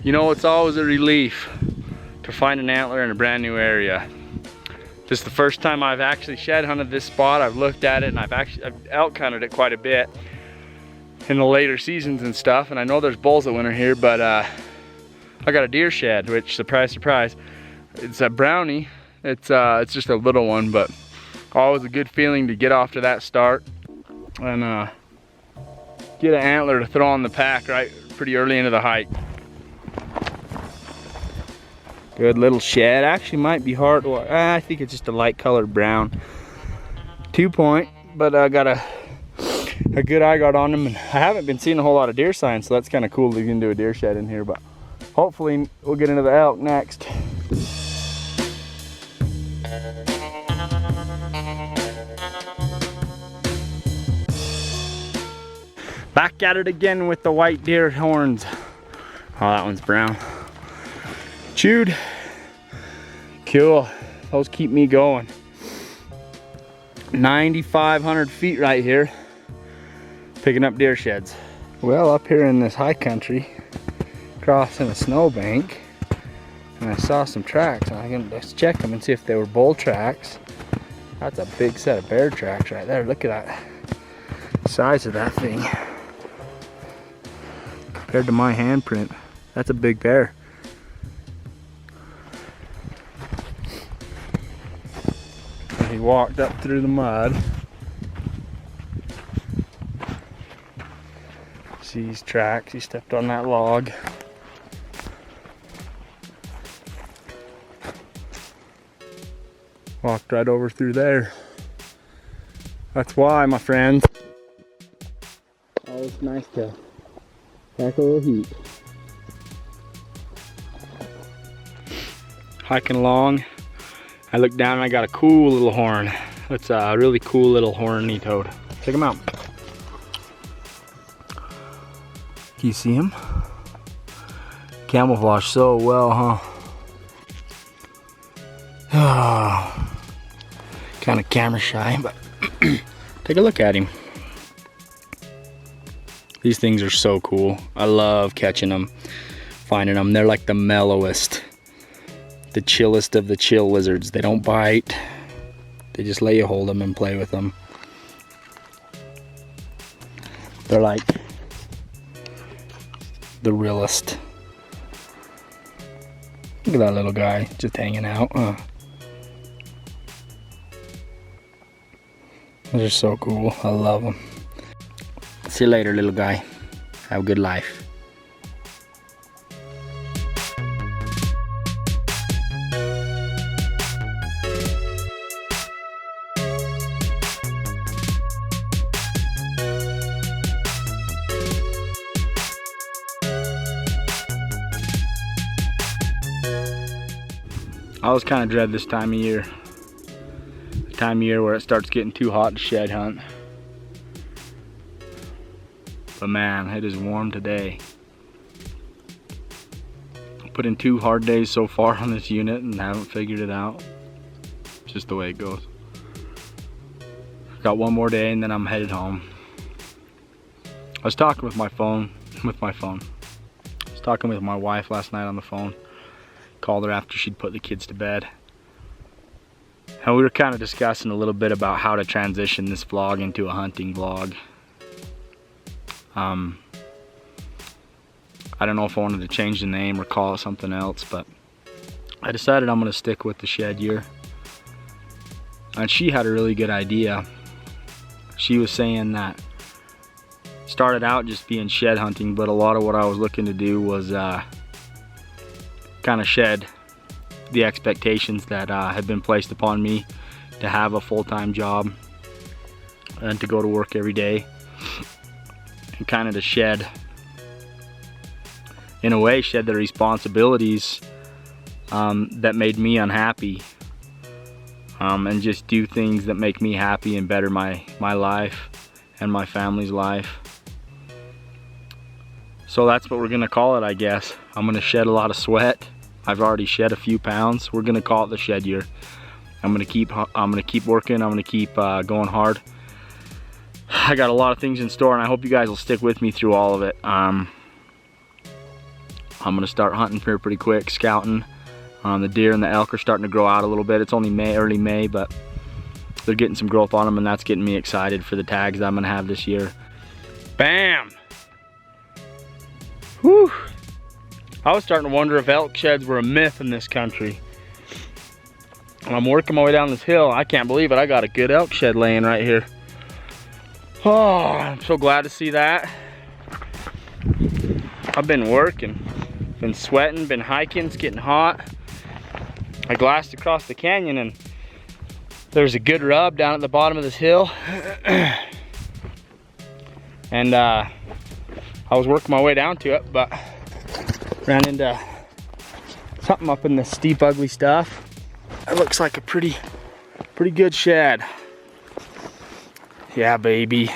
You know, it's always a relief to find an antler in a brand new area. This is the first time I've actually shed hunted this spot. I've looked at it and I've elk hunted it quite a bit in the later seasons and stuff. And I know there's bulls that winter here, but I got a deer shed, which, surprise, surprise, it's a brownie. It's just a little one, but always a good feeling to get off to that start and get an antler to throw on the pack right pretty early into the hike. Good little shed. Actually might be hard. I think it's just a light colored brown 2-point, but I got a good eye guard on them, and I haven't been seeing a whole lot of deer signs, so that's kind of cool to get into a deer shed in here. But hopefully we'll get into the elk next. Back at it again with the white deer horns. Oh, that one's brown. Chewed. Cool. Those keep me going. 9,500 feet right here, picking up deer sheds. Well, up here in this high country, crossing a snowbank, and I saw some tracks. And I'm gonna let's check them and see if they were bull tracks. That's a big set of bear tracks right there. Look at that size of that thing compared to my handprint. That's a big bear. He walked up through the mud. See his tracks, he stepped on that log. Walked right over through there. That's why, my friends. Always nice to pack a little heat. Hiking along. I look down and I got a cool little horn. That's a really cool little horny toad. Check him out. Can you see him? Camouflage so well, huh? Oh, kind of camera shy, but take a look at him. These things are so cool. I love catching them, finding them. They're like the mellowest, the chillest of the chill lizards. They don't bite. They just let you hold them and play with them. They're like the realest. Look at that little guy just hanging out. They're so cool. I love them. See you later, little guy. Have a good life. I always kind of dread this time of year. The time of year where it starts getting too hot to shed hunt. But man, it is warm today. Put in 2 hard days so far on this unit and haven't figured it out. It's just the way it goes. Got 1 more day and then I'm headed home. I was talking with my phone. I was talking with my wife last night on the phone. Called her after she'd put the kids to bed. And we were kind of discussing a little bit about how to transition this vlog into a hunting vlog. I don't know if I wanted to change the name or call it something else, but I decided I'm gonna stick with the shed year. And she had a really good idea. She was saying that started out just being shed hunting, but a lot of what I was looking to do was kind of shed the expectations that had been placed upon me to have a full-time job and to go to work every day, and kind of to shed in a way, shed the responsibilities that made me unhappy, and just do things that make me happy and better my life and my family's life. So that's what we're gonna call it, I guess. I'm gonna shed a lot of sweat. I've already shed a few pounds. We're gonna call it the shed year. I'm gonna keep working. I'm gonna keep going hard. I got a lot of things in store, and I hope you guys will stick with me through all of it. I'm gonna start hunting here pretty quick, scouting. The deer and the elk are starting to grow out a little bit. It's only early May, but they're getting some growth on them, and that's getting me excited for the tags that I'm gonna have this year. Bam! Whew! I was starting to wonder if elk sheds were a myth in this country. And I'm working my way down this hill. I can't believe it. I got a good elk shed laying right here. Oh, I'm so glad to see that. I've been working, been sweating, been hiking. It's getting hot. I glassed across the canyon, and there's a good rub down at the bottom of this hill. And I was working my way down to it, but ran into something up in this steep, ugly stuff. It looks like a pretty good shed. Yeah, baby.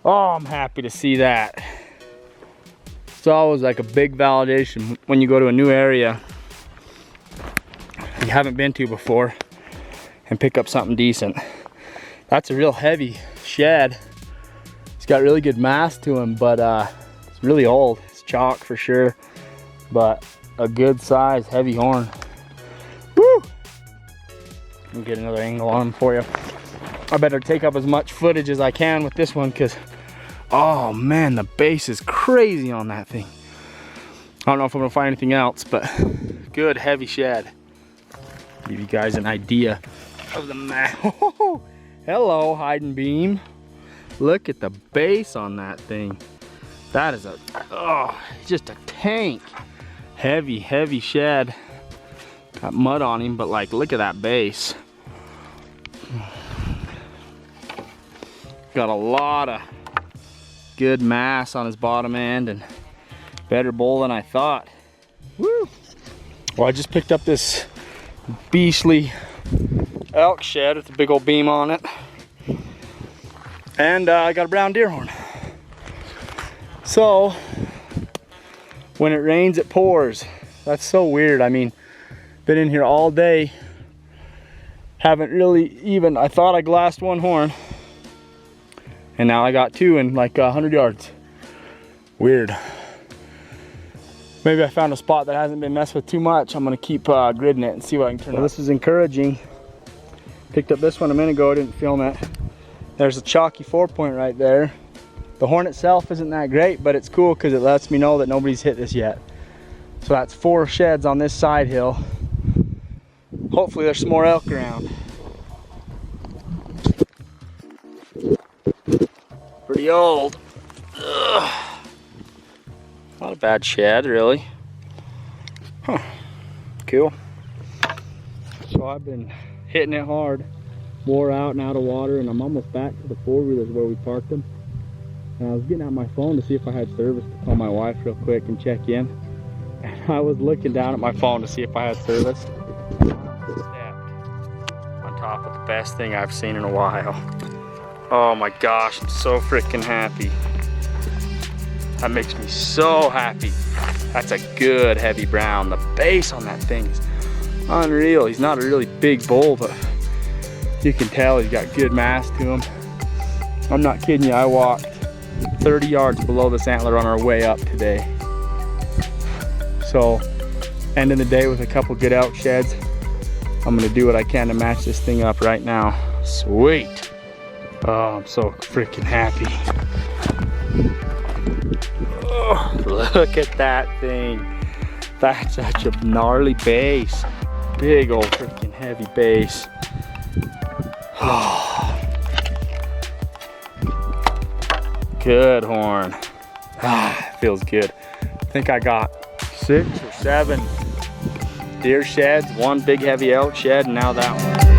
Oh, I'm happy to see that. It's always like a big validation when you go to a new area you haven't been to before and pick up something decent. That's a real heavy shed. It's got really good mass to him, but it's really old. It's chalk for sure, but a good size, heavy horn. Woo! Let me get another angle on him for you. I better take up as much footage as I can with this one, because oh man, the base is crazy on that thing. I don't know if I'm gonna find anything else, but good heavy shed. Give you guys an idea of the mass. Hello, hiding beam. Look at the base on that thing. That is just a tank. Heavy shed. Got mud on him, but like, look at that base. Got a lot of good mass on his bottom end, and better bull than I thought. Woo! Well, I just picked up this beastly elk shed with a big old beam on it, and I got a brown deer horn. So when it rains, it pours. That's so weird. I mean, been in here all day, haven't really even, I thought I glassed one horn, and now I got two in like 100 yards. Weird. Maybe I found a spot that hasn't been messed with too much. I'm gonna keep gridding it and see what I can turn out. This is encouraging. Picked up this one a minute ago, I didn't film it. There's a chalky 4-point right there. The horn itself isn't that great, but it's cool because it lets me know that nobody's hit this yet. So that's 4 sheds on this side hill. Hopefully there's some more elk around. Pretty old. Ugh. Not a bad shed, really. Huh. Cool. So I've been hitting it hard. Wore out and out of water, and I'm almost back to the 4-wheelers where we parked them. And I was getting out my phone to see if I had service to call my wife real quick and check in. And I was looking down at my phone to see if I had service. Stepped on top of the best thing I've seen in a while. Oh my gosh, I'm so freaking happy. That makes me so happy. That's a good heavy brown. The base on that thing is unreal. He's not a really big bull, but you can tell he's got good mass to him. I'm not kidding you, I walked 30 yards below this antler on our way up today. So, ending the day with a couple good elk sheds. I'm gonna do what I can to match this thing up right now. Sweet. Oh, I'm so freaking happy. Oh, look at that thing. That's such a gnarly base. Big old freaking heavy base. Oh. Good horn. Ah, feels good. I think I got 6 or 7 deer sheds, 1 big heavy elk shed, and now that one.